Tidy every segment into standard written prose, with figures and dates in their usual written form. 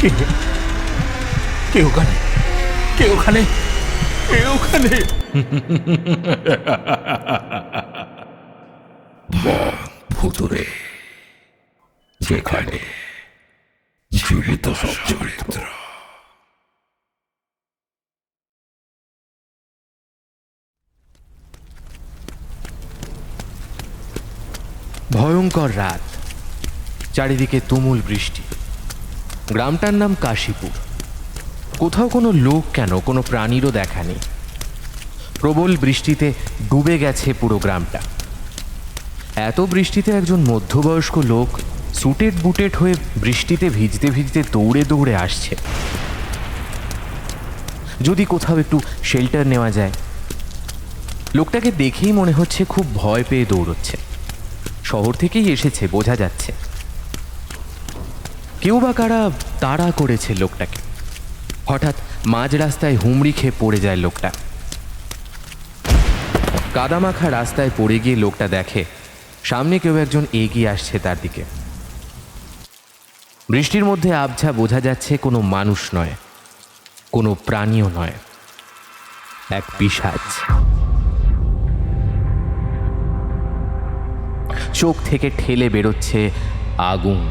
কে কে ওখানে? কে ওখানে? কে ওখানে? ভুতুরে, যেখানে জীবিত সব চরিত্র। ভয়ঙ্কর রাত, চারিদিকে তুমুল বৃষ্টি। গ্রামটার নাম কাশীপুর। কোথাও কোনো লোক কেন, কোনো প্রাণীরও দেখা নেই। প্রবল বৃষ্টিতে ডুবে গেছে পুরো গ্রামটা। এত বৃষ্টিতে একজন মধ্যবয়স্ক লোক সুটেড বুটেড হয়ে বৃষ্টিতে ভিজতে ভিজতে দৌড়ে দৌড়ে আসছে। যদি কোথাও একটু শেল্টার নেওয়া যায়। লোকটাকে দেখেই মনে হচ্ছে খুব ভয় পেয়ে দৌড়চ্ছে। শহর থেকেই এসেছে, বোঝা যাচ্ছে। কেউ বা কারা তাড়া করেছে লোকটাকে। হঠাৎ মাঝ রাস্তায় হুমড়ি খেয়ে পড়ে যায় লোকটা। কাদামাখা রাস্তায় পড়ে গিয়ে লোকটা দেখে সামনে কেউ একজন এগিয়ে আসছে তার দিকে। বৃষ্টির মধ্যে আবছা, বোঝা যাচ্ছে কোনো মানুষ নয়, কোনো প্রাণীও নয়, এক পিশাচ। চোখ থেকে ঠেলে বেরোচ্ছে আগুন।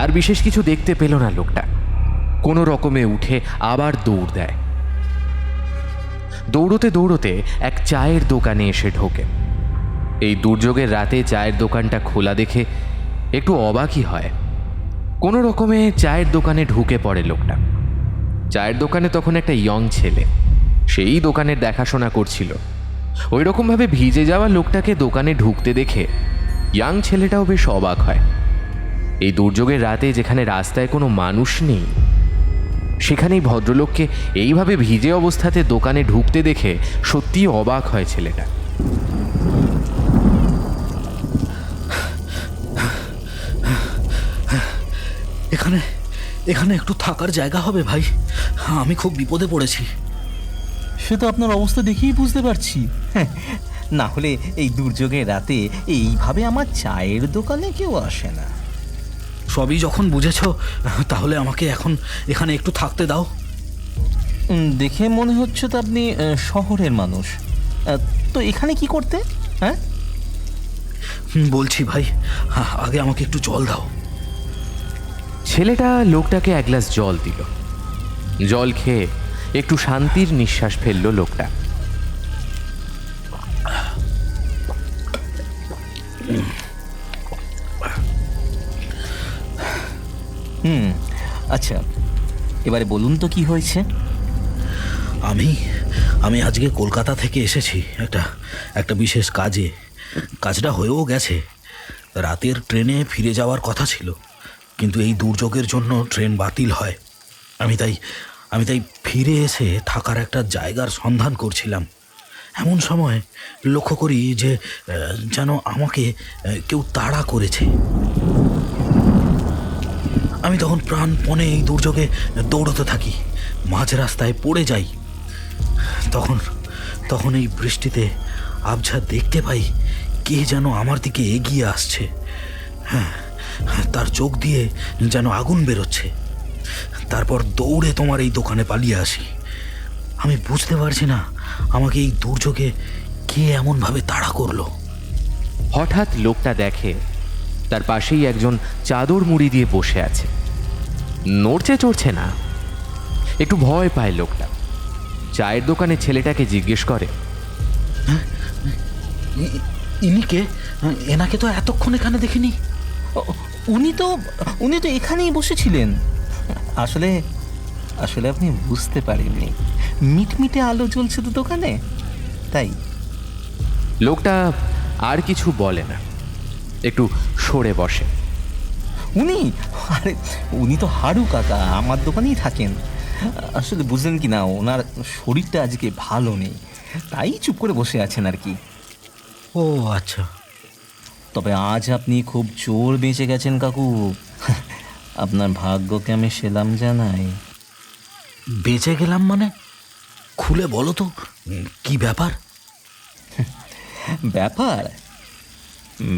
আর বিশেষ কিছু দেখতে পেল না লোকটা। কোনো রকমে উঠে আবার দৌড় দেয়। দৌড়তে দৌড়তে এক চায়ের দোকানে এসে ঢোকে। এই দুর্যোগের রাতে চায়ের দোকানটা খোলা দেখে একটু অবাকই হয়। কোনো রকমে চায়ের দোকানে ঢুকে পড়ে লোকটা। চায়ের দোকানে তখন একটা ইয়ং ছেলে, সেই দোকানের দেখাশোনা করছিল। ওই রকমভাবে ভিজে যাওয়া লোকটাকে দোকানে ঢুকতে দেখে ইয়াং ছেলেটাও বেশ অবাক হয়। এই দুর্যোগের রাতে যেখানে রাস্তায় কোনো মানুষ নেই, সেখানেই ভদ্রলোককে এইভাবে ভিজে অবস্থাতে দোকানে ঢুকতে দেখে সত্যিই অবাক হয় ছেলেটা। এখানে এখানে একটু থাকার জায়গা হবে ভাই? আমি খুব বিপদে পড়েছি। সে তো আপনার অবস্থা দেখেই বুঝতে পারছি। না হলে এই দুর্যোগের রাতে এইভাবে আমার চায়ের দোকানে কেউ আসে না। সবই যখন বুঝেছো, তাহলে আমাকে এখন এখানে একটু থাকতে দাও। দেখে মনে হচ্ছে তো আপনি শহরের মানুষ। তো এখানে কি করতে? হ্যাঁ, বলছি ভাই, আগে আমাকে একটু জল দাও। ছেলেটা লোকটাকে এক গ্লাস জল দিল। জল খেয়ে একটু শান্তির নিঃশ্বাস ফেলল লোকটা। আচ্ছা, এবারে বলুন তো কি হয়েছে? আমি আজকে কলকাতা থেকে এসেছি একটা বিশেষ কাজে। কাজটা হয়েও গেছে। রাতের ট্রেনে ফিরে যাওয়ার কথা ছিল, কিন্তু এই দুর্যোগের জন্য ট্রেন বাতিল হয়। আমি তাই ফিরে এসে থাকার একটা জায়গার সন্ধান করছিলাম। এমন সময় লক্ষ্য করি যে যেন আমাকে কেউ তাড়া করেছে। আমি তখন প্রাণপণে এই দুর্যোগে দৌড়তে থাকি, মাঝ রাস্তায় পড়ে যাই। তখন এই বৃষ্টিতে আবছা দেখতে পাই কে যেন আমার দিকে এগিয়ে আসছে। হ্যাঁ, তার চোখ দিয়ে যেন আগুন বেরোচ্ছে। তারপর দৌড়ে তোমার এই দোকানে পালিয়ে আসি। আমি বুঝতে পারছি না আমাকে এই দুর্যোগে কে এমনভাবে তাড়া করলো। হঠাৎ লোকটা দেখে তার পাশেই একজন চাদর মুড়ি দিয়ে বসে আছে। নড়ছে চড়ছে না। একটু ভয় পায় লোকটা। চায়ের দোকানে ছেলেটাকে জিজ্ঞেস করে, ইনি কে? এনাকে তো এতক্ষণ এখানে দেখিনি। উনি তো এখানেই বসেছিলেন। আসলে আপনি বুঝতে পারেননি, মিটমিটে আলো জ্বলছে তো দোকানে, তাই। লোকটা আর কিছু বলে না, একটু সরে বসে। উনি তো হারু কাকা, আমার দোকানেই থাকেন। আসলে বুঝলেন কি না, ওনার শরীরটা আজকে ভালো নেই, তাই চুপ করে বসে আছেন আর কি। ও আচ্ছা। তবে আজ আপনি খুব চোর বেঁচে গেছেন কাকু। আপনার ভাগ্যকে আমি সেলাম জানাই। বেঁচে গেলাম মানে? খুলে বলো তো কি ব্যাপার?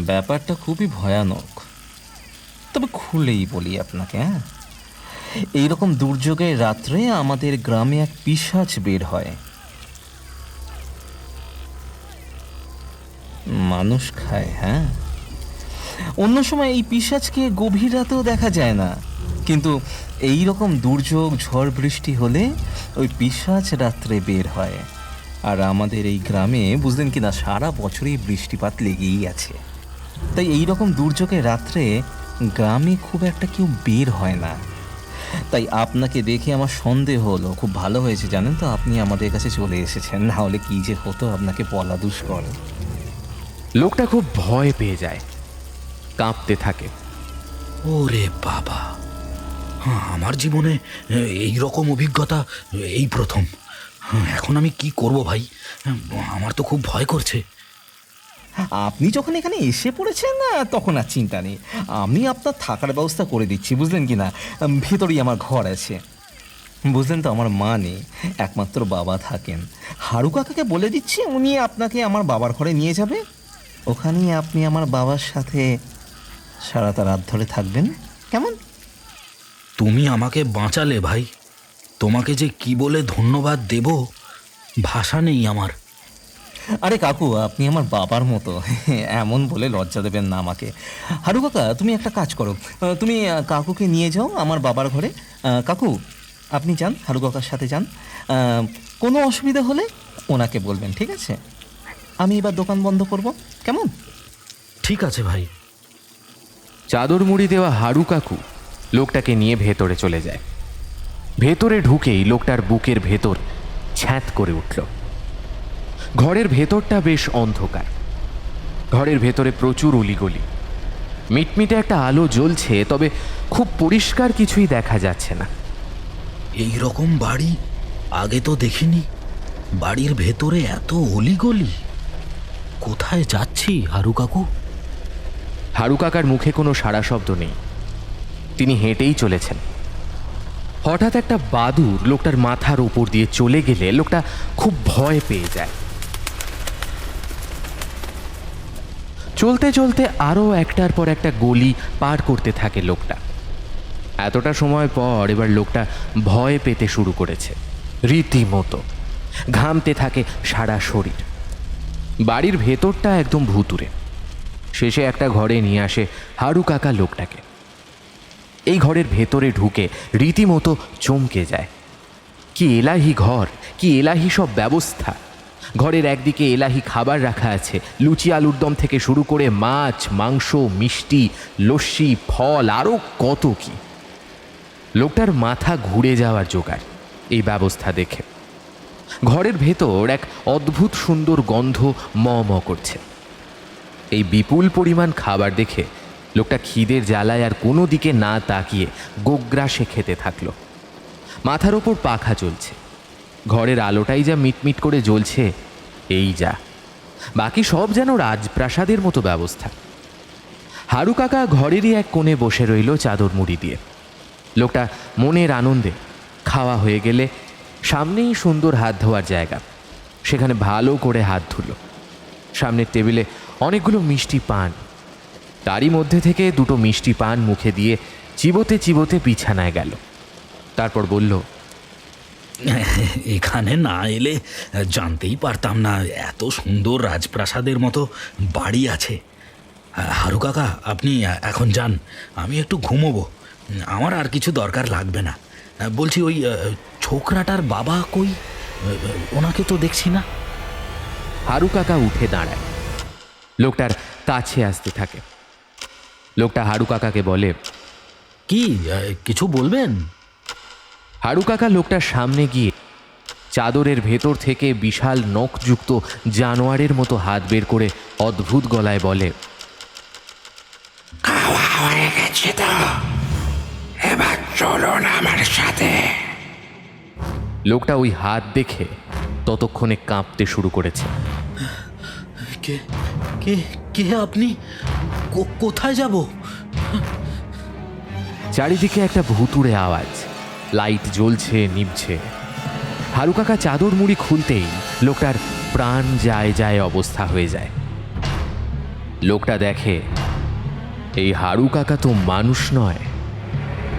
ব্যাপারটা খুবই ভয়ানক, তবে খুলেই বলি আপনাকে। হ্যাঁ, এইরকম দুর্যোগের রাত্রে আমাদের গ্রামে এক পিশাচ বের হয়, মানুষ খায়। হ্যাঁ, অন্য সময় এই পিশাচকে গভীর রাতেও দেখা যায় না, কিন্তু এই রকম দুর্যোগ ঝড় বৃষ্টি হলে ওই পিশাচ রাত্রে বের হয়। আর আমাদের এই গ্রামে বুঝলেন কি না, সারা বছরই বৃষ্টিপাত লেগেই আছে। তাই এই রকম দুর্যোগের রাত্রে গ্রামে খুব একটা কেউ বের হয় না। তাই আপনাকে দেখে আমার সন্দেহ হলো। খুব ভালো হয়েছে জানেন তো, আপনি আমাদের কাছে চলে এসেছেন, না হলে কি যে হতো আপনাকে বলা দুষ্কর। লোকটা খুব ভয় পেয়ে যায়, কাঁপতে থাকে। ওরে বাবা, হ্যাঁ, আমার জীবনে এই রকম অভিজ্ঞতা এই প্রথম। এখন আমি কি করব ভাই? আমার তো খুব ভয় করছে। আপনি যখন এখানে এসে পড়েছেন না, তখন আর চিন্তা নেই। আমি আপনার থাকার ব্যবস্থা করে দিচ্ছি, বুঝলেন কি না। ভেতরেই আমার ঘর আছে, বুঝলেন তো। আমার মা নেই, একমাত্র বাবা থাকেন। হারু কাকাকে বলে দিচ্ছি, উনি আপনাকে আমার বাবার ঘরে নিয়ে যাবে। ওখানেই আপনি আমার বাবার সাথে সারাটা রাত ধরে থাকবেন, কেমন? তুমি আমাকে বাঁচালে ভাই, তোমাকে যে কি বলে ধন্যবাদ দেব ভাষা নেই আমার। আরে কাকু, আপনি আমার বাবার মতো, এমন বলে লজ্জা দেবেন না আমাকে। হারু কাকা, তুমি একটা কাজ করো, তুমি কাকুকে নিয়ে যাও আমার বাবার ঘরে। কাকু, আপনি যান, হারু কাকার সাথে যান। কোনো অসুবিধা হলে ওনাকে বলবেন, ঠিক আছে? আমি এবার দোকান বন্ধ করব, কেমন? ঠিক আছে ভাই। চাদর মুড়ি দেওয়া হারু কাকু লোকটাকে নিয়ে ভেতরে চলে যায়। ভেতরে ঢুকেই লোকটার বুকের ভেতর ছ্যাঁত করে উঠল। ঘরের ভেতরটা বেশ অন্ধকার। ঘরের ভেতরে প্রচুর অলিগলি। মিটমিটে একটা আলো জ্বলছে, তবে খুব পরিষ্কার কিছুই দেখা যাচ্ছে না। এই রকম বাড়ি আগে তো দেখিনি। বাড়ির ভেতরে এত অলিগলি। কোথায় যাচ্ছি হারু কাকু? হারু কাকার মুখে কোনো সাড়া শব্দ নেই, তিনি হেঁটেই চলেছেন। হঠাৎ একটা বাদুড় লোকটার মাথার উপর দিয়ে চলে গেলে লোকটা খুব ভয় পেয়ে যায়। চলতে চলতে আরও একটার পর একটা গলি পার করতে থাকে লোকটা। এতটা সময় পর এবার লোকটা ভয় পেতে শুরু করেছে, রীতিমতো ঘামতে থাকে সারা শরীর। বাড়ির ভেতরটা একদম ভুতুরে। শেষে একটা ঘরে নিয়ে আসে হারু কাকা লোকটাকে। এই ঘরের ভেতরে ঢুকে রীতিমতো চমকে যায়। কি এলাহি ঘর, কি এলাহি সব ব্যবস্থা। ঘরের একদিকে এলাহি খাবার রাখা আছে, লুচি আলুর দম থেকে শুরু করে মাছ, মাংস, মিষ্টি, লস্যি, ফল, আরও কত কি। লোকটার মাথা ঘুরে যাওয়ার জোগাড় এই ব্যবস্থা দেখে। ঘরের ভেতর এক অদ্ভুত সুন্দর গন্ধ ম ম করছে। এই বিপুল পরিমাণ খাবার দেখে লোকটা খিদের জ্বালায় আর কোনো দিকে না তাকিয়ে গোগ্রাসে খেতে থাকলো। মাথার ওপর পাখা চলছে, ঘরের আলোটাই যা মিটমিট করে জ্বলছে, এই যা। বাকি সব যেন রাজপ্রাসাদের মতো ব্যবস্থা। হারু কাকা ঘরেরই এক কোণে বসে রইল চাদর মুড়ি দিয়ে। লোকটা মনের আনন্দে খাওয়া হয়ে গেলে সামনেই সুন্দর হাত ধোয়ার জায়গা, সেখানে ভালো করে হাত ধুলো। সামনের টেবিলে অনেকগুলো মিষ্টি পান, তারই মধ্যে থেকে দুটো মিষ্টি পান মুখে দিয়ে চিবোতে চিবোতে বিছানায় গেল। তারপর বলল, এখানে না এলে জানতেই পারতাম না এত সুন্দর রাজপ্রাসাদের মতো বাড়ি আছে। হারু কাকা, আপনি এখন যান, আমি একটু ঘুমোবো। আমার আর কিছু দরকার লাগবে না। বলছি, ওই ছোকরাটার বাবা কই? ওনাকে তো দেখছি না। হারু কাকা উঠে দাঁড়ায়, লোকটার কাছে আসতে থাকে। লোকটা হারু কাকাকে বলে, কি কিছু বলবেন? হারু কাকা লোকটার সামনে গিয়ে চাদরের ভেতর থেকে বিশাল নখযুক্ত জানোয়ারের মতো হাত বের করে অদ্ভুত গলায় বলে, খাওয়া হয়ে গেছে তো, এবার চলুন আমার সাথে। লোকটা ওই হাত দেখে ততক্ষণে কাঁপতে শুরু করেছে। কে কে কে আপনি? কোথায় যাব? চারিদিকে একটা ভুতুড়ে আওয়াজ, লাইট জ্বলছে নিভছে। হারু কাকা চাদর মুড়ি খুলতেই লোকটার প্রাণ যায় যায় অবস্থা হয়ে যায়। লোকটা দেখে এই হারু কাকা তো মানুষ নয়,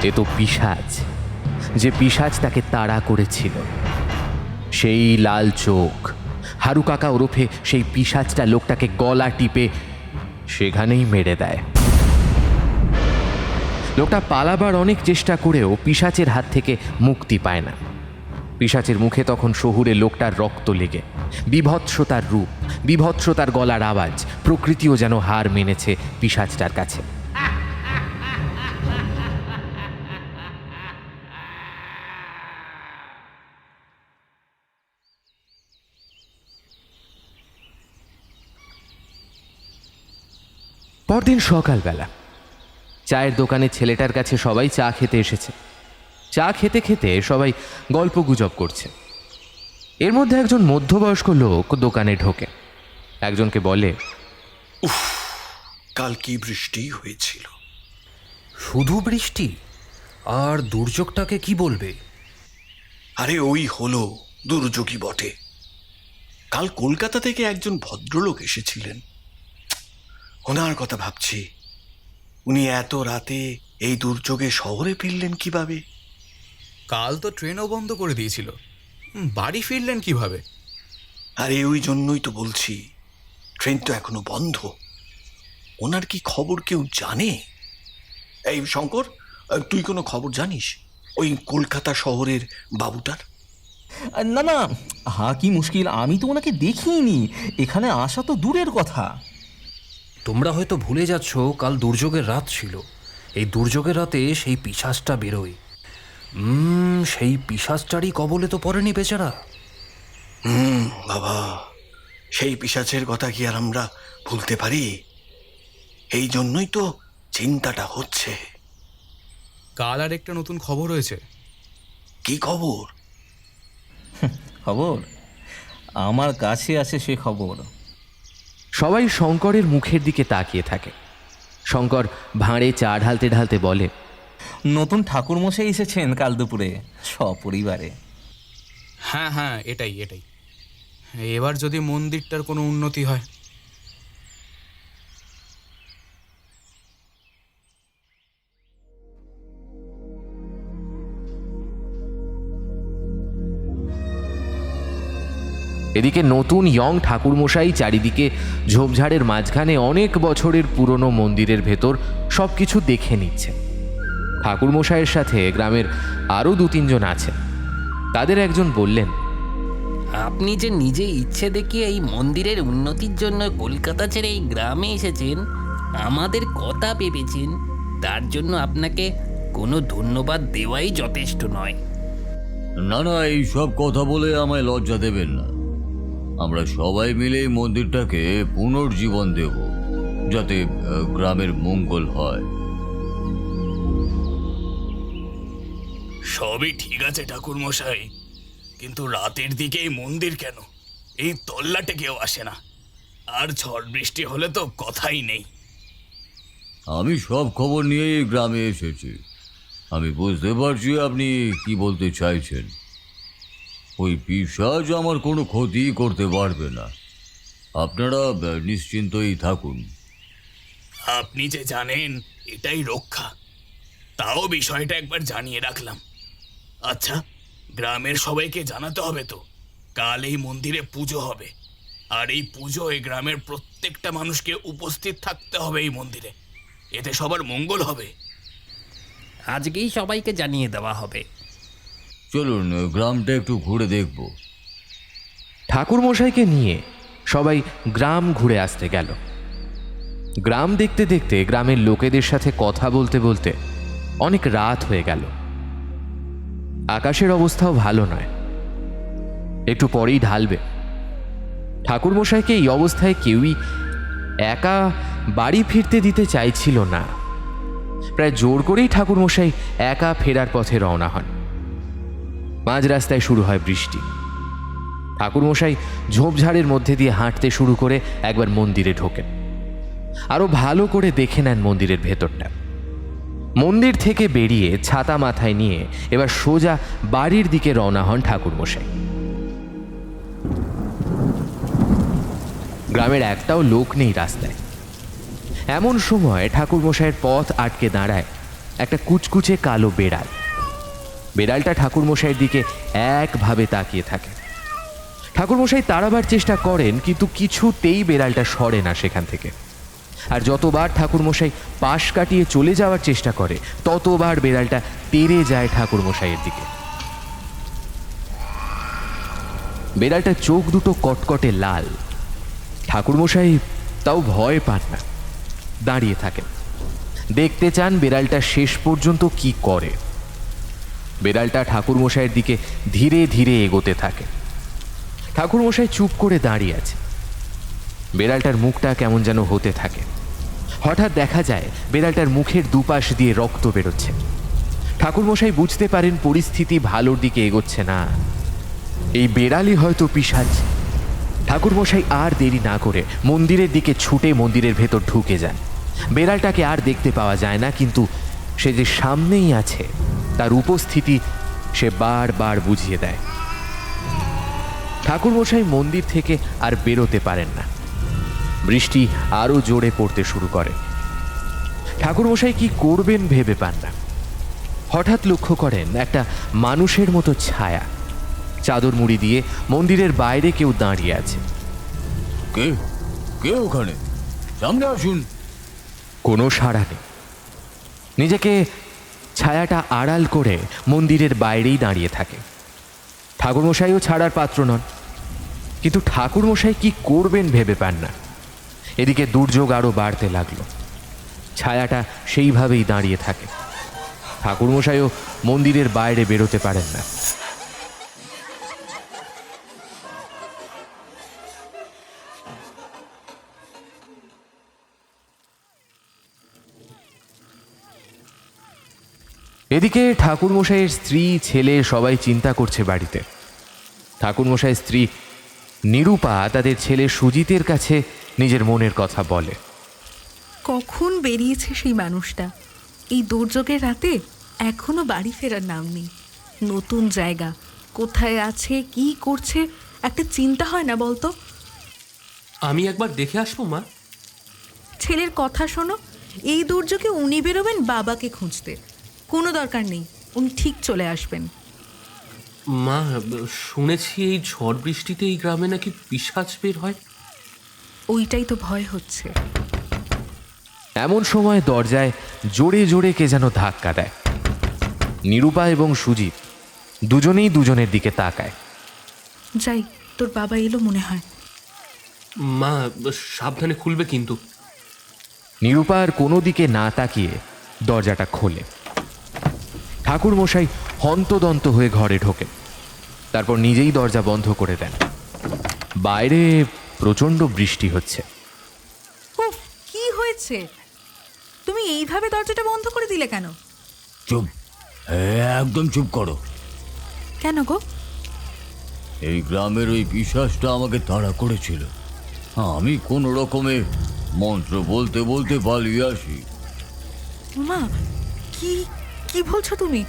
এ তো পিশাচ। যে পিশাচ তাকে তাড়া করেছিল। সেই লাল চোখ, হারু কাকা ওরফে সেই পিশাচটা লোকটাকে গলা টিপে সেখানেই মেরে দেয়। লোকটা পালাবার অনেক চেষ্টা করেও পিশাচের হাত থেকে মুক্তি পায় না। পিশাচের মুখে তখন শহুরে লোকটার রক্ত লেগে, বিভৎসতার রূপ, বিভৎসতার গলার আওয়াজ, প্রকৃতিও যেন হার মেনেছে পিশাচটার কাছে। পরদিন সকালবেলা চায়ের দোকানে ছেলেটার কাছে সবাই চা খেতে এসেছে। চা খেতে খেতে সবাই গল্পগুজব করছে। এর মধ্যে একজন মধ্যবয়স্ক লোক দোকানে ঢোকে। একজনকে বলে, কাল কি বৃষ্টি হয়েছিল! শুধু বৃষ্টি? আর দুর্যোগটাকে কি বলবে? আরে ওই হলো দুর্যোগই বটে। কাল কলকাতা থেকে একজন ভদ্রলোক এসেছিলেন। ওনার কথা ভাবছি, উনি এত রাতে এই দুর্যোগে শহরে ফিরলেন কিভাবে? কাল তো ট্রেনও বন্ধ করে দিয়েছিল, বাড়ি ফিরলেন কিভাবে? আরে ওই জন্যই তো বলছি, ট্রেন তো এখনো বন্ধ। ওনার কি খবর কেউ জানে? এই শঙ্কর, তুই কোনো খবর জানিস ওই কলকাতা শহরের বাবুটার? না না, কি মুশকিল, আমি তো ওনাকে দেখিনি। এখানে আসা তো দূরের কথা। তোমরা হয়তো ভুলে যাচ্ছ, কাল দুর্যোগের রাত ছিল। এই দুর্যোগের রাতে সেই পিশাচটা বেরোয়। সেই পিশাচটারই কবলে তো পড়েনি বেচারা। বাবা, সেই পিশাচের কথা কি আর আমরা ভুলতে পারি? এই জন্যই তো চিন্তাটা হচ্ছে। কাল আর একটা নতুন খবর হয়েছে। কি খবর? খবর আমার কাছে আছে সে খবর। সবাই শঙ্করের মুখের দিকে তাকিয়ে থাকে। শঙ্কর ভাঁড়ে চা ঢালতে ঢালতে বলে, নতুন ঠাকুরমশাই এসেছেন কাল দুপুরে সপরিবারে। হ্যাঁ হ্যাঁ, এটাই। এবার যদি মন্দিরটার কোনো উন্নতি হয়। এদিকে নতুন ইয়ং ঠাকুরমশাই চারিদিকে ঝোপঝাড়ের মাঝখানে অনেক বছরের পুরনো মন্দিরের ভেতর সব কিছু দেখে নিচ্ছে। ঠাকুরমশাইয়ের সাথে গ্রামের আরও 2-3 জন আছে। তাদের একজন বললেন, আপনি যে নিজে ইচ্ছে দেখিয়ে এই মন্দিরের উন্নতির জন্য কলকাতা ছেড়ে এই গ্রামে এসেছেন, আমাদের কথা ভেবেছেন, তার জন্য আপনাকে কোনো ধন্যবাদ দেওয়াই যথেষ্ট নয়। না না, এই সব কথা বলে আমায় লজ্জা দেবেন না। আমরা সবাই মিলে এই মন্দিরটাকে পুনর্জীবন দেব, যাতে গ্রামের মঙ্গল হয়। সবই ঠিক আছে ঠাকুর মশাই, কিন্তু রাতের দিকে এই মন্দির কেন? এই তল্লাটে কেউ আসে না, আর ঝড় বৃষ্টি হলে তো কথাই নেই। আমি সব খবর নিয়ে এই গ্রামে এসেছি। আমি বুঝতে পারছি আপনি কি বলতে চাইছেন। ওই পিশাচ আমার কোনো ক্ষতি করতে পারবে না, আপনারা নিশ্চিন্তই থাকুন। আপনি যে জানেন এটাই রক্ষা, তাও বিষয়টা একবার জানিয়ে রাখলাম। আচ্ছা, গ্রামের সবাইকে জানাতে হবে তো, কাল এই মন্দিরে পুজো হবে, আর এই পুজোয় গ্রামের প্রত্যেকটা মানুষকে উপস্থিত থাকতে হবে এই মন্দিরে। এতে সবার মঙ্গল হবে। আজকেই সবাইকে জানিয়ে দেওয়া হবে। চলুন গ্রামটা একটু ঘুরে দেখব। ঠাকুরমশাইকে নিয়ে সবাই গ্রাম ঘুরে আসতে গেল। গ্রাম দেখতে দেখতে গ্রামের লোকেদের সাথে কথা বলতে বলতে অনেক রাত হয়ে গেল। আকাশের অবস্থাও ভালো নয়, একটু পরেই ঢালবে। ঠাকুরমশাইকে এই অবস্থায় কেউই একা বাড়ি ফিরতে দিতে চাইছিল না। প্রায় জোর করেই ঠাকুরমশাই একা ফেরার পথে রওনা হন। মাঝ রাস্তায় শুরু হয় বৃষ্টি। ঠাকুরমশাই ঝোপঝাড়ের মধ্যে দিয়ে হাঁটতে শুরু করে একবার মন্দিরে ঢোকেন। আরো ভালো করে দেখে নেন মন্দিরের ভেতরটা। মন্দির থেকে বেরিয়ে ছাতা মাথায় নিয়ে এবার সোজা বাড়ির দিকে রওনা হন ঠাকুরমশাই। গ্রামের একটাও লোক নেই রাস্তায়। এমন সময় ঠাকুরমশাইয়ের পথ আটকে দাঁড়ায় একটা কুচকুচে কালো বেড়াল। বেড়ালটা ঠাকুরমশাইয়ের দিকে একভাবে তাকিয়ে থাকে। ঠাকুরমশাই তাড়াবার চেষ্টা করেন, কিন্তু কিছুতেই বেড়ালটা সরে না সেখান থেকে। আর যতবার ঠাকুরমশাই পাশ কাটিয়ে চলে যাওয়ার চেষ্টা করে, ততবার বেড়ালটা তেড়ে যায় ঠাকুরমশাইয়ের দিকে। বেড়ালটার চোখ দুটো কটকটে লাল। ঠাকুরমশাই তাও ভয় পান না, দাঁড়িয়ে থাকেন, দেখতে চান বেড়ালটা শেষ পর্যন্ত কি করে। বেড়ালটা ঠাকুরমশাইয়ের দিকে ধীরে ধীরে এগোতে থাকে। ঠাকুরমশাই চুপ করে দাঁড়িয়ে আছে। বেড়ালটার মুখটা কেমন যেন হতে থাকে। হঠাৎ দেখা যায় বেড়ালটার মুখের দুপাশ দিয়ে রক্ত বেরোচ্ছে। ঠাকুরমশাই বুঝতে পারেন পরিস্থিতি ভালোর দিকে এগোচ্ছে না। এই বেড়ালই হয়তো পিশাচ। ঠাকুরমশাই আর দেরি না করে মন্দিরের দিকে ছুটে মন্দিরের ভেতর ঢুকে যান। বেড়ালটাকে আর দেখতে পাওয়া যায় না, কিন্তু সে যে সামনেই আছে তার উপস্থিতি সে বারবার বুঝিয়ে দেয়। ঠাকুরমশাই মন্দির থেকে আর বেরোতে পারেন না। বৃষ্টি আরো জোরে পড়তে শুরু করে। ঠাকুরমশাই কি করবেন ভেবে পান না। হঠাৎ লক্ষ্য করেন একটা মানুষের মতো ছায়া চাদর মুড়ি দিয়ে মন্দিরের বাইরে কেউ দাঁড়িয়ে আছে। কে কে ওখানে? সামনে আসুন। কোনো সাড়া নেই। নিজেকে ছায়াটা আড়াল করে মন্দিরের বাইরেই দাঁড়িয়ে থাকে। ঠাকুরমশাইও ছাড়ার পাত্র নন, কিন্তু ঠাকুরমশাই কি করবেন ভেবে পান না। এদিকে দুর্যোগ আরো বাড়তে লাগলো। ছায়াটা সেইভাবেই দাঁড়িয়ে থাকে। ঠাকুরমশাইও মন্দিরের বাইরে বেরোতে পারেন না। এদিকে ঠাকুরমশাইয়ের স্ত্রী ছেলে সবাই চিন্তা করছে বাড়িতে। ঠাকুরমশাইয়ের স্ত্রী নিরূপা তাদের ছেলে সুজিতের কাছে নিজের মনের কথা বলে। কখন বেরিয়েছে সেই মানুষটা? এই দুর্যোগের রাতে এখনো বাড়ি ফেরার নাম নেই। নতুন জায়গা, কোথায় আছে, কি করছে, একটা চিন্তা হয় না বলতো? আমি একবার দেখে আসবো মা। ছেলের কথা শোনো, এই দুর্যোগে উনি বেরোবেন বাবাকে খুঁজতে। কোনো দরকার নেই, উনি ঠিক চলে আসবেন। মা, শুনেছি এই ঝড় বৃষ্টিতে এই গ্রামে নাকি পিশাচ বের হয়। ওইটাই তো ভয় হচ্ছে। এমন সময় দরজায় জোরে জোরে কে যেন ধাক্কা দেয়। নিরূপা এবং সুজিত দুজনেই দুজনের দিকে তাকায়। যাই, তোর বাবা এলো মনে হয়। মা, সাবধানে খুলবে কিন্তু। নিরূপা আর কোনো দিকে না তাকিয়ে দরজাটা খোলে। ঠাকুরমশাই হন্তদন্ত হয়ে ঘরে ঢোকেন, তারপর নিজেই দরজা বন্ধ করে দেন। বাইরে প্রচণ্ড বৃষ্টি হচ্ছে। উফ, কি হয়েছে? তুমি এইভাবে দরজাটা বন্ধ করে দিলে কেন? চুপ, একদম চুপ করো। কেন গো? এই গ্রামের ওই পিশাচটা আমাকে তাড়া করেছিল। আমি কোনো রকমে মন্ত্র বলতে বলতে পালিয়ে আসি। মা, কি কি বলছো তুমি?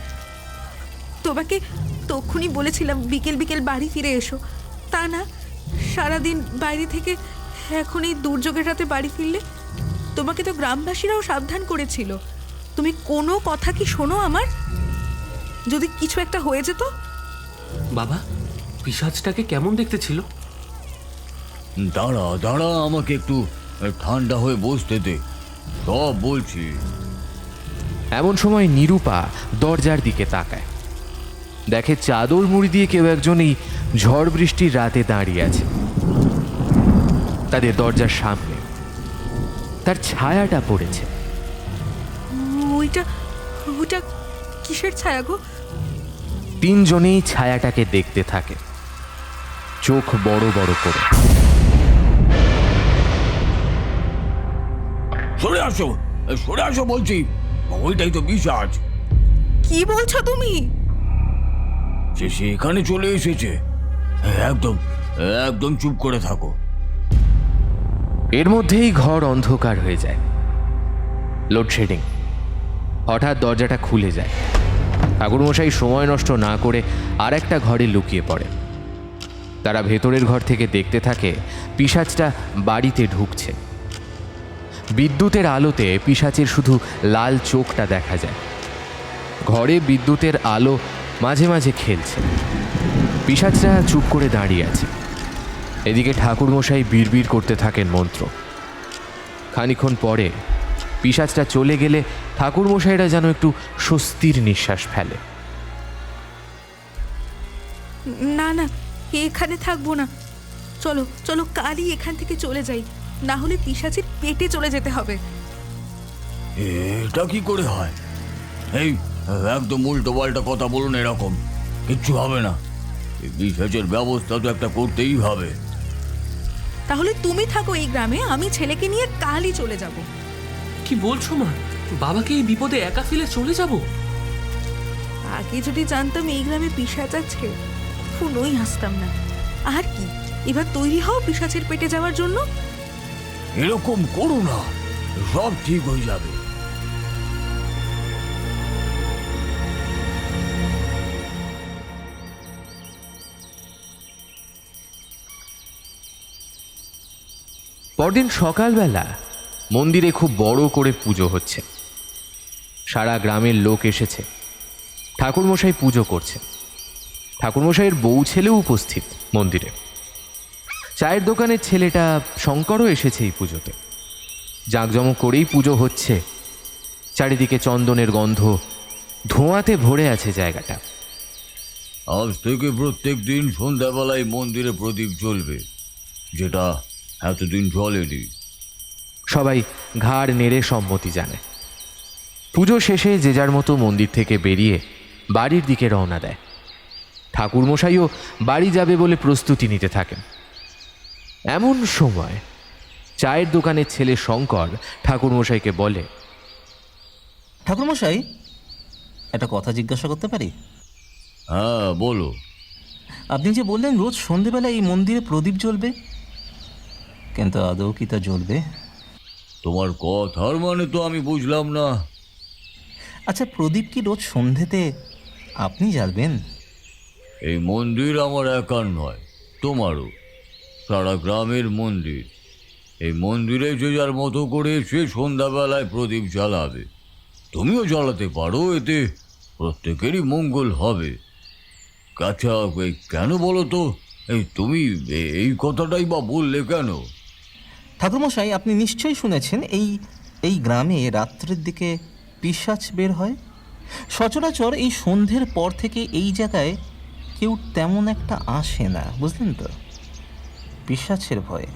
তোমাকে তখনই বলেছিলাম বিকেল বিকেল বাড়ি ফিরে এসো, তা না সারাদিন বাইরে থেকে এখন এই দুর্যোগের রাতে বাড়ি ফিরলে? তোমাকে তো গ্রামবাসীরাও সাবধান করেছিল। তুমি কোনো কথা কি শোনো আমার? যদি কিছু একটা হয়ে যেত? বাবা, পিশাচটাকে কেমন দেখতে ছিল? দাঁড়া দাঁড়া, আমাকে একটু ঠান্ডা হয়ে বসতে দে, সব বলছি। এমন সময় নিরূপা দরজার দিকে তাকায়। দেখে চাদর মুড়ি দিয়ে কেউ একজন এই ঝড় বৃষ্টির রাতে দাঁড়িয়ে আছে তাদের দরজার সামনে। তার ছায়াটা পড়েছে। ওইটা ওইটা কিসের ছায়া গো? তিনজনেই ছায়াটাকে দেখতে থাকে, চোখ বড় বড় করে। সরে আসো, সরে আসো বলছি, ওইটাই তো পিশাচ। কি বলছো তুমি? সে এখানে চলে এসেছে। একদম একদম চুপ করে থাকো। এর মধ্যেই ঘর অন্ধকার হয়ে যায়। লোডশেডিং। হঠাৎ দরজাটা খুলে যায়। ঠাকুরমশাই সময় নষ্ট না করে আর একটা ঘরে লুকিয়ে পড়ে। তারা ভেতরের ঘর থেকে দেখতে থাকে পিশাচটা বাড়িতে ঢুকছে। বিদ্যুতের আলোতে পিশাচের শুধু লাল চোখটা দেখা যায়। ঘরে বিদ্যুতের আলো মাঝে মাঝে খেলছে। পিশাচরা চুপ করে দাঁড়িয়ে আছে। এদিকে ঠাকুরমশাই বিড়বিড় করতে থাকেন মন্ত্র। খানিক্ষণ পরে পিশাচটা চলে গেলে ঠাকুরমশাইরা যেন একটু স্বস্তির নিঃশ্বাস ফেলে। না না, এখানে থাকবো না, চলো চলো কালই এখান থেকে চলে যাই, না হলে পিশাচের পেটে চলে যেতে হবে। এটা কি করে হয়? এই একদম উল্টো পাল্টা কথা বলুন, এরকম কিচ্ছু হবে না। এই পিশাচের ব্যবস্থা তো একটা করতেই হবে। তাহলে তুমি থাকো এই গ্রামে, আমি ছেলেকে নিয়ে কালই চলে যাব। কি বলছো মা? বাবাকে এই বিপদে একা ফেলে চলে যাব? আগে যদি জানতাম এই গ্রামে পিশাচ আছে, কখনোই আসতাম না। আর কি, এবার তৈরি হও পিশাচের পেটে যাওয়ার জন্য। এরকম করো না, সব ঠিক হয়ে যাবে। পরদিন সকালবেলা মন্দিরে খুব বড় করে পুজো হচ্ছে। সারা গ্রামের লোক এসেছে। ঠাকুরমশাই পুজো করছে। ঠাকুরমশাইয়ের বউ ছেলেও উপস্থিত মন্দিরে। চায়ের দোকানের ছেলেটা শঙ্করও এসেছে এই পুজোতে। জাঁকজমক করেই পুজো হচ্ছে। চারিদিকে চন্দনের গন্ধ, ধোঁয়াতে ভরে আছে জায়গাটা। আজ থেকে প্রত্যেক দিন সন্ধ্যাবেলায় মন্দিরে প্রদীপ জ্বলবে, যেটা এতদিন জ্বলেনি। সবাই ঘাড় নেড়ে সম্মতি জানায়। পুজো শেষে যে যার মতো মন্দির থেকে বেরিয়ে বাড়ির দিকে রওনা দেয়। ঠাকুরমশাইও বাড়ি যাবে বলে প্রস্তুতি নিতে থাকেন। এমন সময় চায়ের দোকানের ছেলে শঙ্কর ঠাকুরমশাইকে বলে, ঠাকুরমশাই, একটা কথা জিজ্ঞাসা করতে পারি? হ্যাঁ, বলো। আপনি যে বললেন রোজ সন্ধেবেলা এই মন্দিরে প্রদীপ জ্বলবে, কিন্তু আদৌ কি তা জ্বলবে? তোমার কথার মানে তো আমি বুঝলাম না। আচ্ছা, প্রদীপ কি রোজ সন্ধেতে আপনি জ্বালবেন? এই মন্দির আমার একার নয়, তোমারও। সারা গ্রামের মন্দির। এই মন্দিরে যে যার মতো করে সে সন্ধ্যাবেলায় প্রদীপ জ্বালাবে। তুমিও জ্বালাতে পারো, এতে প্রত্যেকেরই মঙ্গল হবে। আচ্ছা, কেন বলো তো, তুমি এই কথাটাই বা বললে কেন? ঠাকুরমশাই, আপনি নিশ্চয়ই শুনেছেন এই গ্রামে রাত্রের দিকে পিশাচ বের হয়। সচরাচর এই সন্ধ্যের পর থেকে এই জায়গায় কেউ তেমন একটা আসে না, বুঝলেন তো, পিশাচের ভয়ে।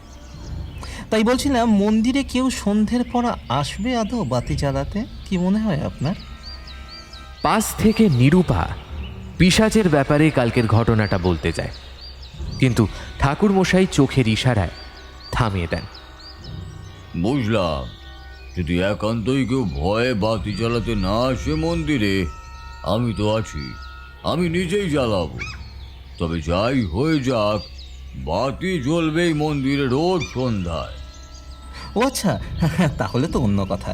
তাই বলছিলাম, মন্দিরে কেউ সন্ধ্যের পর আসবে আদৌ বাতি জ্বালাতে? কি মনে হয় আপনার? পাশ থেকে নিরূপা পিশাচের ব্যাপারে কালকের ঘটনাটা বলতে যায়, কিন্তু ঠাকুরমশাই চোখের ইশারায় থামিয়ে দেন। বুঝলাম, যদি একান্তই কেউ ভয়ে বাতি জ্বালাতে না আসে মন্দিরে, আমি তো আছি, আমি নিজেই জ্বালাবো। তবে যাই হয়ে যাক, বাতি জ্বলবেই মন্দিরে রোজ সন্ধ্যায়। ও আচ্ছা, তাহলে তো অন্য কথা।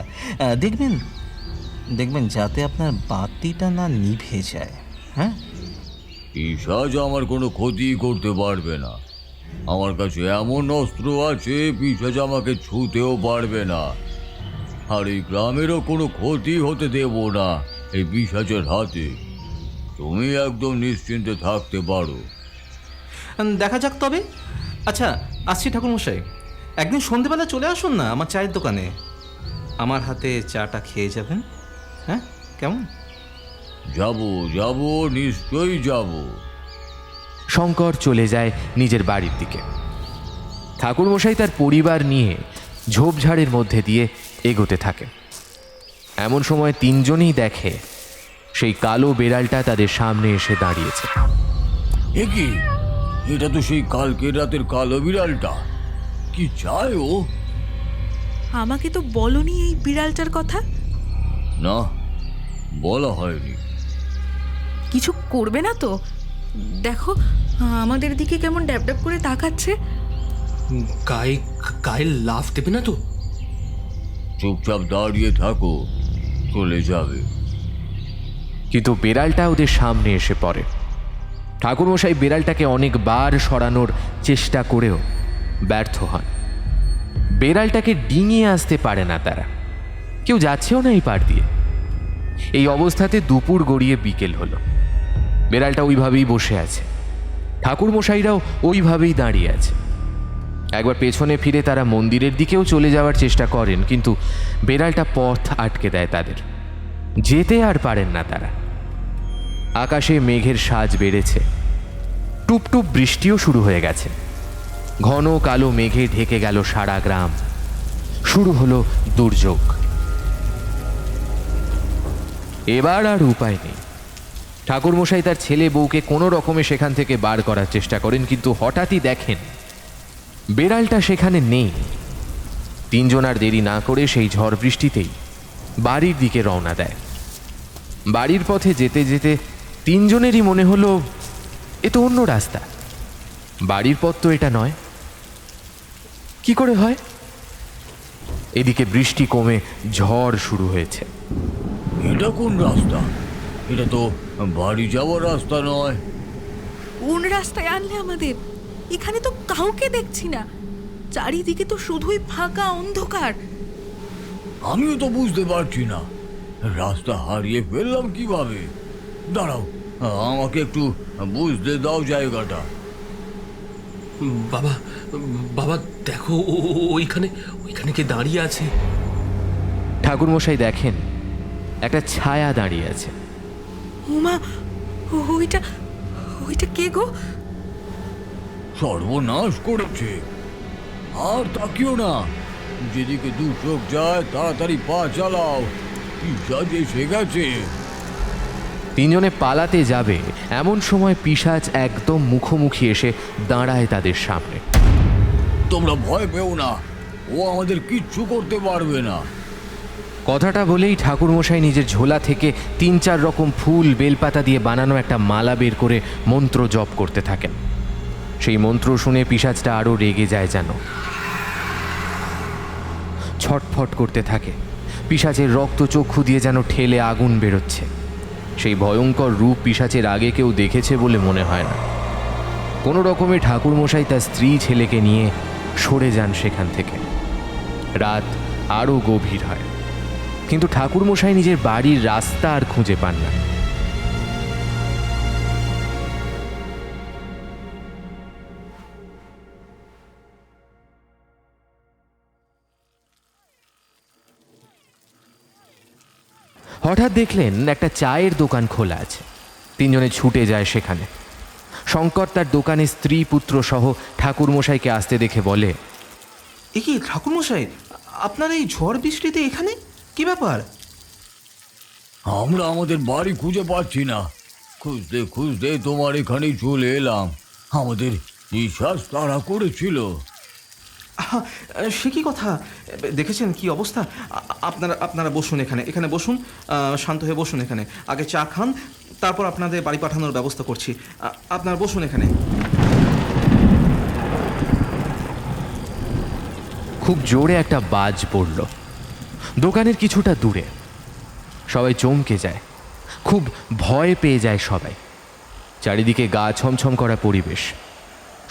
দেখবেন যাতে আপনার বাতিটা না নিভে যায়। হ্যাঁ, পিশাচ আমার কোনো ক্ষতি করতে পারবে না। আমার কাছে এমন অস্ত্র আছে, পিশাচ আমাকে ছুঁতেও পারবে না। আর এই গ্রামেরও কোনো ক্ষতি হতে দেব না এই পিশাচের হাতে। তুমি একদম নিশ্চিন্তে থাকতে পারো। দেখা যাক তবে। আচ্ছা, আসছি ঠাকুরমশাই। একদিন সন্ধেবেলা চলে আসুন না আমার চায়ের দোকানে, আমার হাতে চাটা খেয়ে যাবেন। হ্যাঁ, কেমন? যাব, নিশ্চয়ই যাব। শঙ্কর চলে যায় নিজের বাড়ির দিকে। ঠাকুরমশাই তার পরিবার নিয়ে ঝোপঝাড়ের মধ্যে দিয়ে এগোতে থাকে। এমন সময় তিনজনেই দেখে সেই কালো বেড়ালটা তাদের সামনে এসে দাঁড়িয়েছে। এ কি? এটা তো সেই কালকের রাতের কালো বিড়ালটা। কি চায় ও? আমাকে তো বলনি এই বিড়ালটার কথা। না, বলা হয়নি। কিছু করবে না তো? দেখো, আমাদের দিকে কেমন ড্যাব ড্যাব করে তাকাচ্ছে। গায়ে লাফ দেবে না তো? চুপচাপ দাঁড়িয়ে থাকো, চলে যাবে। কিন্তু বেড়ালটা ওদের সামনে এসে পড়ে। ঠাকুরমশাই বেড়ালটাকে অনেকবার সরানোর চেষ্টা করেও ব্যর্থ হন। বেড়ালটাকে ডিঙিয়ে আসতে পারে না তারা, কেউ যাচ্ছেও না এই পার দিয়ে। এই অবস্থাতে দুপুর গড়িয়ে বিকেল হলো। বেড়ালটা ওইভাবেই বসে আছে, ঠাকুরমশাইরাও ওইভাবেই দাঁড়িয়ে আছে। একবার পেছনে ফিরে তারা মন্দিরের দিকেও চলে যাওয়ার চেষ্টা করেন, কিন্তু বেড়ালটা পথ আটকে দেয় তাদের, যেতে আর পারেন না তারা। আকাশে মেঘের সাজ বেড়েছে, টুপটুপ বৃষ্টিও শুরু হয়ে গেছে। ঘন কালো মেঘে ঢেকে গেল সারা গ্রাম। শুরু হলো দুর্যোগ। এবার আর উপায় নেই। ঠাকুরমশাই তার ছেলে বউকে কোনো রকমে সেখান থেকে বার করার চেষ্টা করেন, কিন্তু হঠাৎই দেখেন বেড়ালটা সেখানে নেই। তিনজন আর দেরি না করে সেই ঝড় বৃষ্টিতেই বাড়ির দিকে রওনা দেয়। বাড়ির পথে যেতে যেতে তিনজনেরই মনে হলো এ তো অন্য রাস্তা, বাড়ির পথ তো এটা নয়। কি করে হয়? এদিকে বৃষ্টি কমে ঝড় শুরু হয়েছে। এটা কোন রাস্তা? এটা তো বাড়ি যাওয়ার রাস্তা নয়। কোন রাস্তায় আনলে আমাদের? এখানে তো কাউকে দেখছি না, চারিদিকে তো শুধুই ফাঁকা অন্ধকার। আমিও তো বুঝতে পারছি না রাস্তা হারিয়ে ফেললাম কিভাবে। দাঁড়াও, আমাকে একটু বুঝতে দাও জায়গাটা। বাবা, বাবা দেখো, ওইখানে কে দাঁড়িয়ে আছে? ঠাকুরমশাই দেখেন একটা ছায়া দাঁড়িয়ে আছে। ওমা, ওইটা ওইটা কে গো? সর্বনাশ করেছে। আর তাকিও না, যেদিকে দু চোখ যায় তাড়াতাড়ি পা চালাও, পিশাচ এসে গেছে। তিনজনে পালাতে যাবে এমন সময় পিশাচ একদম মুখোমুখি এসে দাঁড়ায় তাদের সামনে। তোমরা ভয় পেও না, ও আমাদের কিচ্ছু করতে পারবে না। কথাটা বলেই ঠাকুরমশাই নিজের ঝোলা থেকে 3-4 রকম ফুল বেলপাতা দিয়ে বানানো একটা মালা বের করে মন্ত্র জপ করতে থাকেন। সেই মন্ত্র শুনে পিশাচটা আরো রেগে যায়, যেন ছটফট করতে থাকে। পিশাচের রক্ত চক্ষু দিয়ে যেন ঠেলে আগুন বেরোচ্ছে। সেই ভয়ঙ্কর রূপ পিশাচের আগে কেউ দেখেছে বলে মনে হয় না। কোনো রকমে ঠাকুরমশাই তার স্ত্রী ছেলেকে নিয়ে সরে যান সেখান থেকে। রাত আরও গভীর হয়, কিন্তু ঠাকুরমশাই নিজের বাড়ির রাস্তা আর খুঁজে পান না। হঠাৎ দেখলেন একটা চায়ের দোকান খোলা আছে। তিনজনে ছুটে যায় সেখানে। শঙ্কর তার দোকানে স্ত্রী পুত্র সহ ঠাকুরমশাইকে আসতে দেখে বলে, এ কি ঠাকুরমশাই, আপনার এই ঝড় বৃষ্টিতে এখানে কি ব্যাপার? আমরা আমাদের বাড়ি খুঁজে পাচ্ছি না, খুঁজতে খুঁজতে তোমার এখানেই চলে এলাম। আমাদের নিঃশ্বাস তাড়া করেছিল। সে কি কথা? দেখেছেন কি অবস্থা? আপনারা বসুন, এখানে বসুন, শান্ত হয়ে বসুন। এখানে আগে চা খান, তারপর আপনাদের বাড়ি পাঠানোর ব্যবস্থা করছি। আপনারা বসুন এখানে। খুব জোরে একটা বাজ পড়ল দোকানের কিছুটা দূরে। সবাই চমকে যায়, খুব ভয় পেয়ে যায় সবাই। চারিদিকে গা ছমছম করা পরিবেশ।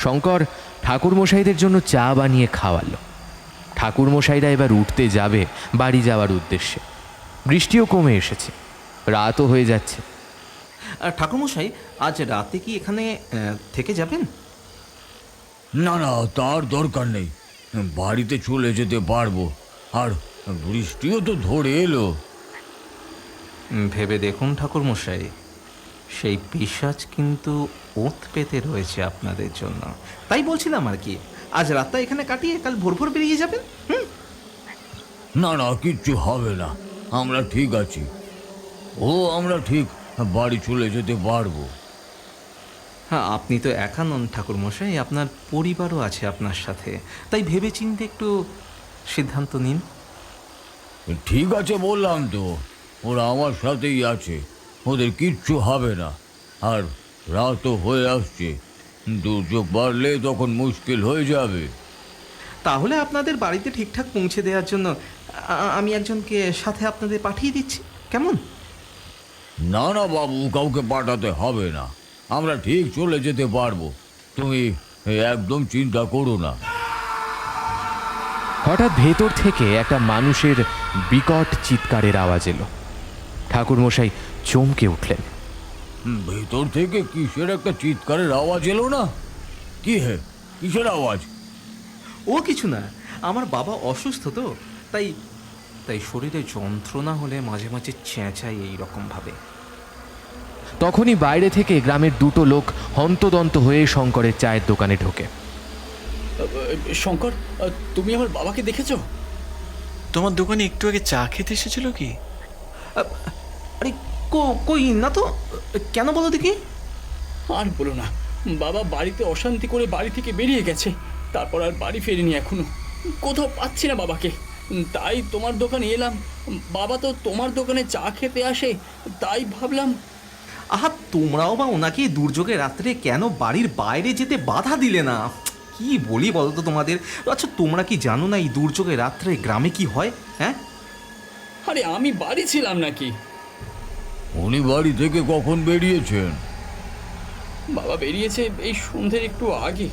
শঙ্কর ঠাকুরমশাইদের জন্য চা বানিয়ে খাওয়ালো। ঠাকুরমশাইরা এবার উঠতে যাবে বাড়ি যাওয়ার উদ্দেশ্যে। বৃষ্টিও কমে এসেছে, রাতও হয়ে যাচ্ছে। ঠাকুরমশাই, আজ রাতে কি এখানে থেকে যাবেন? না না, তার দরকার নেই, বাড়িতে চলে যেতে পারবো। আর বৃষ্টিও তো ধরে এলো। ভেবে দেখুন ঠাকুরমশাই, সেই পিশাচ কিন্তু ওঁত পেতে রয়েছে আপনাদের জন্য। তাই বলছিলাম আর কি, আজ রাতটা এখানে কাটিয়ে কাল ভোর ভোর বেরিয়ে যাবেন। না না, কিচ্ছু হবে না, আমরা ঠিক আছি। আমরা ঠিক বাড়ি চলে যেতে পারবো। হ্যাঁ, আপনি তো একা নন ঠাকুরমশাই, আপনার পরিবারও আছে আপনার সাথে। তাই ভেবে চিন্তে একটু সিদ্ধান্ত নিন। ঠিক আছে বললাম তো, ওরা আমার সাথেই আছে, ওদের কিচ্ছু হবে না। আর রাতও হয়ে আসছে, দুর্যোগ বাড়লে তখন মুশকিল হয়ে যাবে। তাহলে আপনাদের বাড়িতে ঠিকঠাক পৌঁছে দেওয়ার জন্য আমি একজনকে সাথে আপনাদের পাঠিয়ে দিচ্ছি, কেমন? না না বাবু, কাউকে পাঠাতে হবে না, আমরা ঠিক চলে যেতে পারবো, তুমি একদম চিন্তা করো না। হঠাৎ ভেতর থেকে একটা মানুষের বিকট চিৎকারের আওয়াজ এলো। ঠাকুরমশাই চমকে উঠলেন। ভেতর থেকে কিসের একটা চিৎকারের আওয়াজ এলো না? কি হে, কিসের আওয়াজ? ও কিছু না, আমার বাবা অসুস্থ তো, তাই তাই শরীরে যন্ত্রণা হলে মাঝে মাঝে চেঁচাই এই রকম ভাবে। তখনই বাইরে থেকে গ্রামের দুটো লোক হন্তদন্ত হয়ে শঙ্করের চায়ের দোকানে ঢোকে। শঙ্কর, তুমি আমার বাবাকে দেখেছো? তোমার দোকানে একটু আগে চা খেতে এসেছিল কি? আরে কই না তো, কেন বলো দেখি? আর বলো না, বাবা বাড়িতে অশান্তি করে বাড়ি থেকে বেরিয়ে গেছে, তারপর আর বাড়ি ফেরেনি এখনো। কোথাও পাচ্ছি না বাবাকে, তাই তোমার দোকানে এলাম। বাবা তো তোমার দোকানে চা খেতে আসে, তাই ভাবলাম। আহা, তোমরাও বা ওনাকে দুর্যোগের রাত্রে কেন বাড়ির বাইরে যেতে বাধা দিলে না? কি বলি বলো তো তোমাদের? আচ্ছা, তোমরা কি জানো না এই দুর্যোগের রাত্রে গ্রামে কি হয়? হ্যাঁ, আরে আমি বাড়ি ছিলাম নাকি? উনি বাড়ি থেকে কখন বেরিয়েছেন? বাবা বেরিয়েছে এই সন্ধ্যের একটু আগে।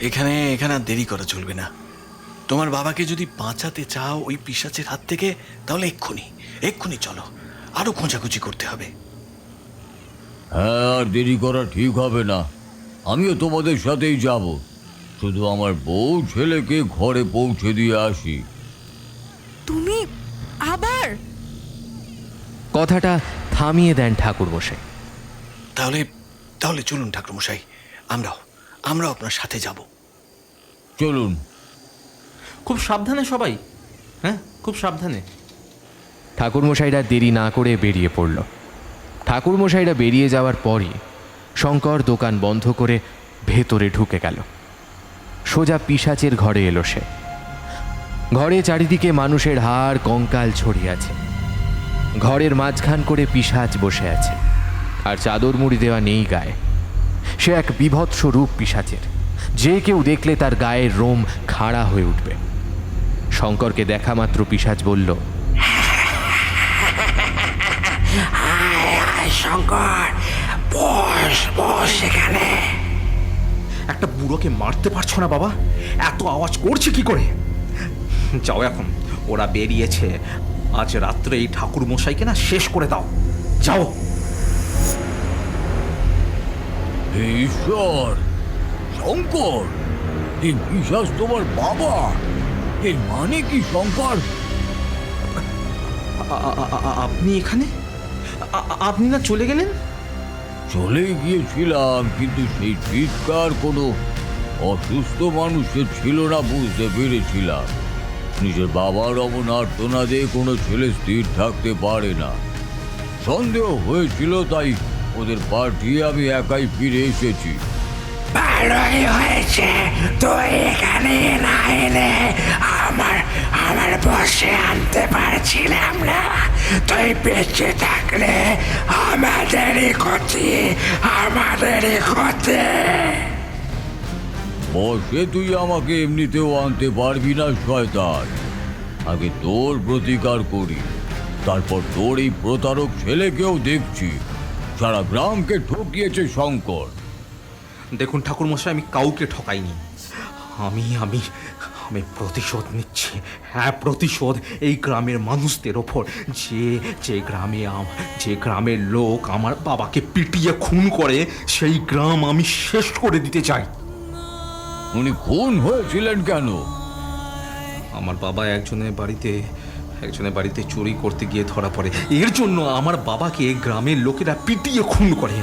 এখানে এখানে আর দেরি করা চলবে না। তোমার বাবাকে যদি বাঁচাতে চাও ওই পিশাচের হাত থেকে, তাহলে এক্ষুনি চলো, আরো খোঁজাখুঁজি করতে হবে। হ্যাঁ, আর দেরি করা ঠিক হবে না। আমিও তোমাদের সাথেই যাব। শুধু আমার বউ ছেলেকে ঘরে পৌঁছে দিয়ে আসি। তুমি আবার? কথাটা থামিয়ে দেন ঠাকুরমশাই। তাহলে চলুন ঠাকুরমশাই, আমরাও আপনার সাথে যাব। চলুন। খুব সাবধানে সবাই, হ্যাঁ, খুব সাবধানে। ঠাকুরমশাইরা দেরি না করে বেরিয়ে পড়ল। ঠাকুরমশাইরা বেরিয়ে যাওয়ার পরই শঙ্কর দোকান বন্ধ করে ভেতরে ঢুকে গেল। সোজা পিশাচের ঘরে এলো সে। ঘরে চারিদিকে মানুষের হাড় কঙ্কাল ছড়িয়ে আছে। ঘরের মাঝখান করে পিশাচ বসে আছে, আর চাদর মুড়ি দেওয়া নেই গায়ে। সে এক বিভৎস রূপ পিশাচের, যে কেউ দেখলে তার গায়ের রোম খাড়া হয়ে উঠবে। শঙ্করকে দেখা মাত্র পিশাচ বলল, শঙ্কর, বস এখানে। একটা বুড়োকে মারতে পারছো না বাবা? এত আওয়াজ করছে কি করে? যাও এখন, ওরা বেরিয়েছে। আজ রাত্রে এই ঠাকুর মশাইকে না শেষ করে দাও, যাও। ঈশ্বর, শঙ্কর, এই পিশাচ তোমার বাবা? এর মানে কি শঙ্কর? আপনি এখানে? আপনি না চলে গেলেন? চলে গিয়েছিলাম, কিন্তু সেই চিৎকার কোনো অসুস্থ মানুষের ছিল না, বুঝতে পেরেছিলাম। নিজের বাবার অমন আর্তনাদে কোনো ছেলে স্থির থাকতে পারে না। সন্দেহ হয়েছিল, তাই ওদের পাঠিয়ে আমি একাই ফিরে এসেছি। ভালোই হয়েছে তুই এখানে না এলে, আমার বসে আনতে পারছিলাম না। তুই বেঁচে থাকলে আমাদেরই ক্ষতি। বসে তুই আমাকে এমনিতেও আনতে পারবি না শয়তান। আগে তোর প্রতিকার করি, তারপর তোর এই প্রতারক ছেলেকেও দেখছি। সারা গ্রামকে ঠকিয়েছে শঙ্কর। দেখুন ঠাকুর মশাই, আমি কাউকে ঠকাইনি। আমি আমি আমি প্রতিশোধ নিচ্ছি। হ্যাঁ, প্রতিশোধ এই গ্রামের মানুষদের ওপর, যে গ্রামের লোক আমার বাবাকে পিটিয়ে খুন করে, সেই গ্রাম আমি শেষ করে দিতে চাই। উনি খুন হয়েছিলেন কেন? আমার বাবা একজনের বাড়িতে চুরি করতে গিয়ে ধরা পড়ে। এর জন্য আমার বাবাকে গ্রামের লোকেরা পিটিয়ে খুন করে।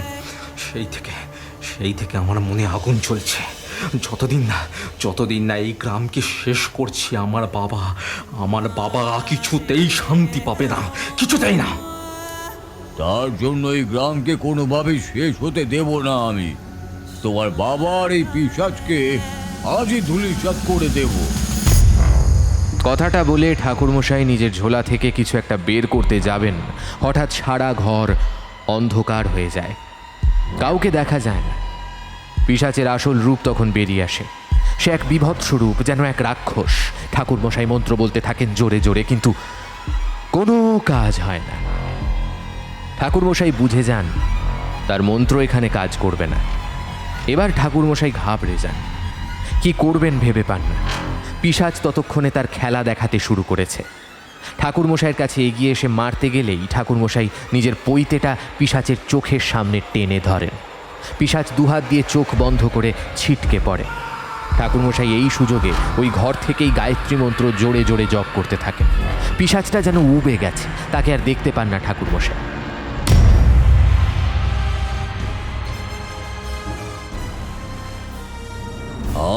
সেই থেকে আমার মনে আগুন চলছে। যতদিন না এই গ্রামকে শেষ করছি, আমার বাবা কিছুতেই শান্তি পাবে না, কিছুতেই না। তার জন্য এই গ্রামকে কোনোভাবেই শেষ হতে দেব না আমি। তোমার বাবার এই পিশাচকে আজই ধূলিসাৎ করে দেব। কথাটা বলে ঠাকুরমশাই নিজের ঝোলা থেকে কিছু একটা বের করতে যাবেন, হঠাৎ সারা ঘর অন্ধকার হয়ে যায়। কাউকে দেখা যায় না। পিশাচের আসল রূপ তখন বেরিয়ে আসে। সে এক বিভৎস রূপ, যেন এক রাক্ষস। ঠাকুরমশাই মন্ত্র বলতে থাকেন জোরে জোরে, কিন্তু কোনো কাজ হয় না। ঠাকুরমশাই বুঝে যান তার মন্ত্র এখানে কাজ করবে না। এবার ঠাকুরমশাই ঘাবড়ে যান, কি করবেন ভেবে পান না। পিশাচ ততক্ষণে তার খেলা দেখাতে শুরু করেছে। ঠাকুরমশাইয়ের কাছে এগিয়ে এসে মারতে গেলেই ঠাকুরমশাই নিজের পৈতেটা পিশাচের চোখের সামনে টেনে ধরেন। পিশাচ দুহাত দিয়ে চোখ বন্ধ করে ছিটকে পড়ে। ঠাকুরমশাই এই সুযোগে ওই ঘর থেকেই গায়ত্রী মন্ত্র জোরে জোরে জপ করতে থাকে। পিশাচটা যেন উবে গেছে, তাকে আর দেখতে পান না ঠাকুরমশাই।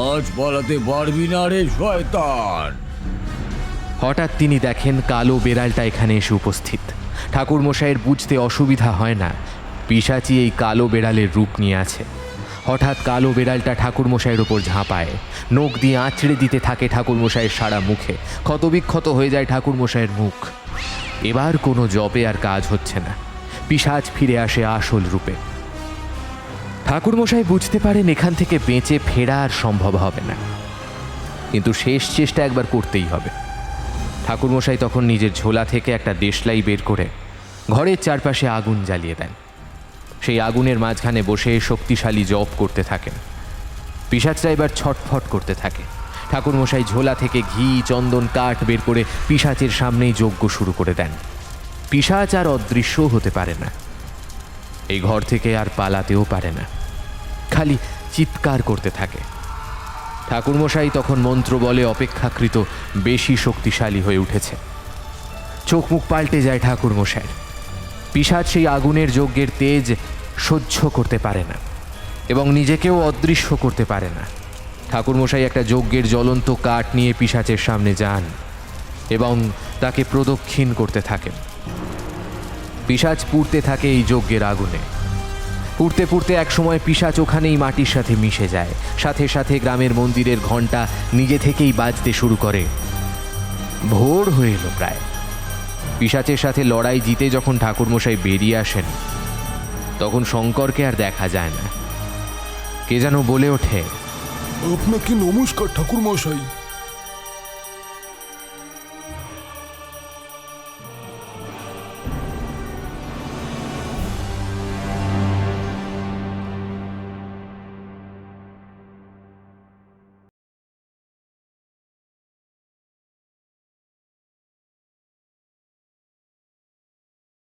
আজ পালাতে পারবি না রে শয়তান। হঠাৎ তিনি দেখেন কালো বেড়ালটা এখানে এসে উপস্থিত। ঠাকুরমশাইয়ের বুঝতে অসুবিধা হয় না পিশাচি এই কালো বেড়ালের রূপ নিয়ে আছে। হঠাৎ কালো বেড়ালটা ঠাকুরমশাইয়ের ওপর ঝাঁপায়, নখ দিয়ে আঁচড়ে দিতে থাকে ঠাকুরমশাইয়ের সারা মুখে। ক্ষতবিক্ষত হয়ে যায় ঠাকুরমশাইয়ের মুখ। এবার কোনো জপে আর কাজ হচ্ছে না, পিশাচ ফিরে আসে আসল রূপে। ঠাকুরমশাই বুঝতে পারেন এখান থেকে বেঁচে ফেরা আর সম্ভব হবে না, কিন্তু শেষ চেষ্টা একবার করতেই হবে। ঠাকুরমশাই তখন নিজের ঝোলা থেকে একটা দেশলাই বের করে ঘরের চারপাশে আগুন জ্বালিয়ে দেন। সেই আগুনের মাঝখানে বসে শক্তিশালী জপ করতে থাকেন। পিশাচরা এবার ছটফট করতে থাকে। ঠাকুরমশাই ঝোলা থেকে ঘি, চন্দন, কাঠ বের করে পিশাচের সামনেই যজ্ঞ শুরু করে দেন। পিশাচ আর অদৃশ্য হতে পারে না, এই ঘর থেকে আর পালাতেও পারে না, খালি চিৎকার করতে থাকে। ঠাকুরমশাই তখন মন্ত্র বলে অপেক্ষাকৃত বেশি শক্তিশালী হয়ে উঠেছে। চোখ মুখ পাল্টে যায় ঠাকুরমশাইয়ের। পিশাচ সেই আগুনের যজ্ঞের তেজ সহ্য করতে পারে না এবং নিজেকেও অদৃশ্য করতে পারে না। ঠাকুরমশাই একটা যজ্ঞের জ্বলন্ত কাঠ নিয়ে পিশাচের সামনে যান এবং তাকে প্রদক্ষিণ করতে থাকেন। পিশাচ পুড়তে থাকে এই যজ্ঞের আগুনে। পুড়তে পুড়তে একসময় পিশাচ ওখানেই মাটির সাথে মিশে যায়। সাথে সাথে গ্রামের মন্দিরের ঘণ্টা নিজে থেকেই বাজতে শুরু করে। ভোর হয়ে এলো প্রায়। পিশাচের সাথে লড়াই জিতে যখন ঠাকুরমশাই বেরিয়ে আসেন, তখন শঙ্করকে আর দেখা যায় না। কে যেন বলে ওঠে, আপনাকে নমস্কার ঠাকুরমশাই।